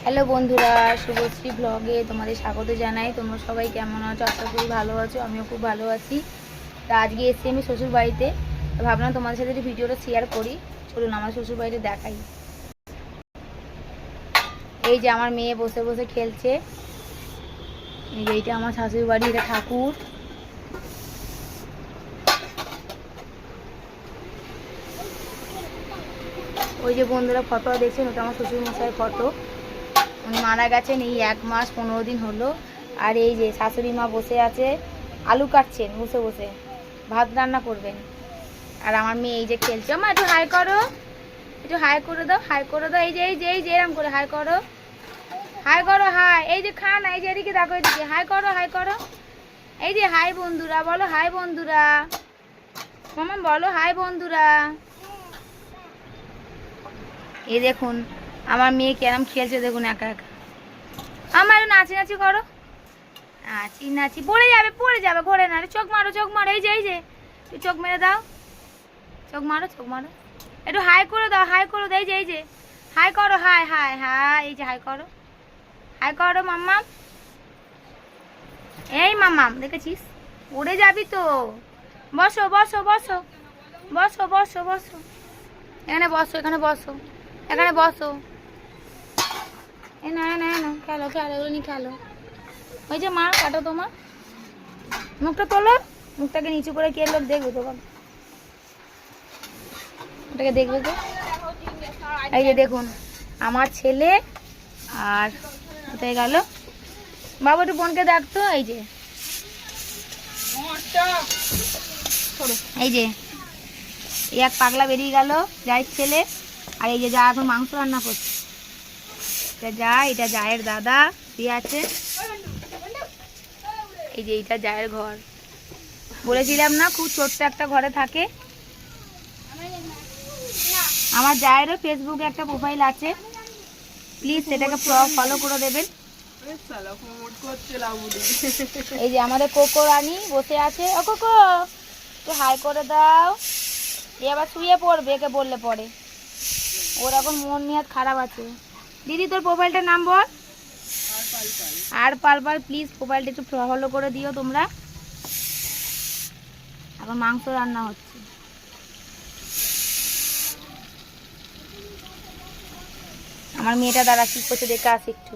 Hello বন্ধুরা, শুভশ্রী ব্লগে তোমাদের স্বাগত জানাই। তোমরা সবাই কেমন আছো? আশা করি ভালো আছো। আমিও খুব ভালো আছি। তা আজকে এসেছি আমি শ্বশুর বাড়িতে, ভাবলাম তোমাদের সাথে ভিডিওটা শেয়ার করি। চলুন আমার শ্বশুর বাড়িতে দেখাই। এই যে আমার মেয়ে বসে বসে খেলছে। এই যে এইটা আমার শাশুড়ি বাড়ি, এটা ঠাকুর। ওই যে বন্ধুরা ফটো দেখছেন, ওটা আমার শ্বশুর মশাইয়ের ফটো। উনি মারা গেছেন এই 1 মাস 15 দিন হলো। আর এই যে শাশুড়ি মা বসে আছে, আলু কাটছেন বসে বসে, ভাত রান্না করবেন। আর আমার মেয়ে এই যে খেলছে। মা একটু হাই করো, একটু হাই করে দাও, হাই করে দাও। এই যে এরম করে হাই করো, হাই করো, হাই। এই যে খান, এই যে এদিকে দেখো, এদিকে হাই করো, হাই করো। এই যে হাই বন্ধুরা, বলো হাই বন্ধুরা। মামা বলো হাই বন্ধুরা। এই দেখুন আমার মেয়ে কেরম খেলছে, দেখুন একা একা। আমার নাচি নাচি করো, নাচি নাচি। পড়ে যাবে, পড়ে যাবে, ঘরে না। চোখ মারো, চোখ মারো। এই যে তুই চোখ মেরে দাও, চোখ মারো, চোখ মারো। একটু হাই করে দাও, হাই করে দাও। এই যে হাই করো, হাই হাই হাই। এই যে হাই করো, হাই করো মাম্মাম। এই মাম্মাম দেখেছিস, উড়ে যাবি তো। বসো বসো বসো বসো বসো বসো, এখানে বসো, এখানে বসো, এখানে বসো। না না না, খেলো খেলো, এগুলো নিয়ে খেলো। ওই যে মা কাটো তোমার মুখটা, তোলো মুখটাকে নিচু করে, কে লোক দেখবে তো, ওটাকে দেখবে তো। এই যে দেখুন আমার ছেলে, আর কোথায় গেল বাবা? একটু বোনকে দেখতো। এই যে এই যে এক পাগলা বেরিয়ে গেল, যাই ছেলে। আর এই যে যা এখন মাংস রান্না করছে, এটা যা, এটা জায়ের দাদা দিয়ে আছে। এই যে এইটা জায়ের ঘর, বলেছিলাম না খুব ছোট্ট একটা ঘরে থাকে। আমার জায়েরও ফেসবুকে একটা প্রোফাইল আছে, প্লিজ সেটাকে ফলো করে দেবেন। এই যে আমাদের কোকো রানী বসে আছে। ও কোকো, একটু হাই করে দাও। এ আবার শুয়ে পড়বে একে বললে পরে, ওর এখন মন নিহাত খারাপ আছে। দিদি তোর প্রোফাইলটার নাম বল। আর পাল। প্লিজ প্রোফাইলটা একটু ফলো করে দিও তোমরা। এখন মাংস রান্না হচ্ছে। আমার মেয়েটা দ্বারা কি করছে দেখে আসি একটু।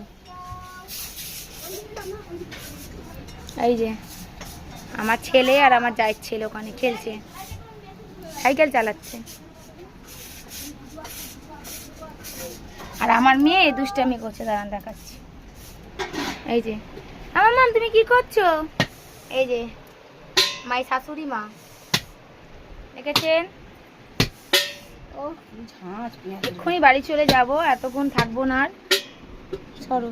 এই যে আমার ছেলে আর আমার জায়ের ছেলে ওখানে খেলছে, সাইকেল চালাচ্ছে। আর আমার মেয়ে দুষ্টামি করছে, দাঁড়ান দেখাচ্ছি। এই যে আমার মা, তুমি কি করছো? এই যে মাই শাশুড়ি মা, দেখেছেন? ও এক্ষুনি বাড়ি চলে যাব, এতক্ষণ থাকবো না আর। সরো,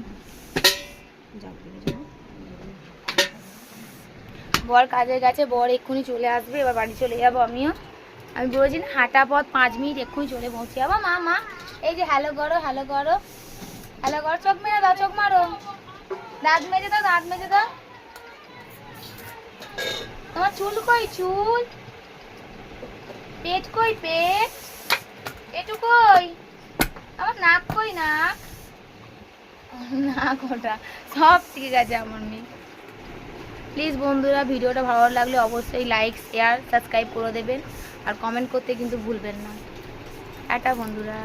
বর কাজে গেছে, বর এক্ষুনি চলে আসবে, এবার বাড়ি চলে যাবো আমিও। আমি বলেছি না হাঁটা পথ 5 মিনিট, এক্ষুনি চলে পৌঁছে যাবো। মা এই যে হ্যালো করো, হ্যালো করো, হ্যালো করো। চোখ মেরে দাও, চোখ মারো। দাঁত মেজে দাও, দাঁত মেজে দাও। তোমার চুল কই, চুল? পেট কই, পেট? পেটু কই? আমার নাক কই, নাক? নাক ওটা সব ঠিক আছে আমার মেয়ে। প্লিজ বন্ধুরা, ভিডিওটা ভালো লাগলে অবশ্যই লাইক, শেয়ার, সাবস্ক্রাইব করে দেবেন। আর কমেন্ট করতে কিন্তু ভুলবেন না। টাটা বন্ধুরা।